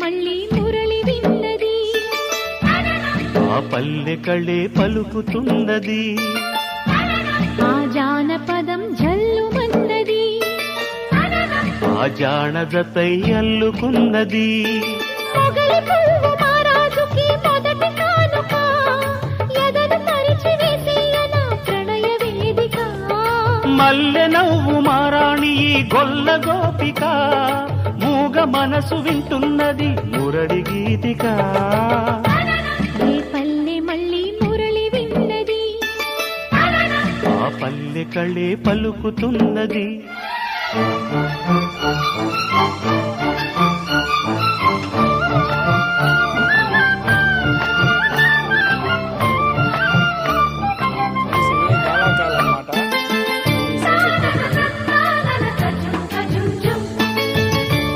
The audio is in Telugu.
మళ్ళీ మురళి విన్నది ఆ పల్లె కళే పలుకుతున్నది ఆ జానపదం జల్లుమన్నది ఆ జానదతై అల్లుకున్నది మొగలి పువ్వు మహారాజుకి మొదటి కానుక ఎదను పరిచి వేసేయన ప్రణయ వేదిక మల్లె నవ్వు మారాణి ఈ గొల్ల గోపిక మూగ మనసు వింటున్నది మురళి గీతిక ఏ పల్లె మళ్ళీ మురళి విన్నది ఆ పల్లె కళే పలుకుతున్నది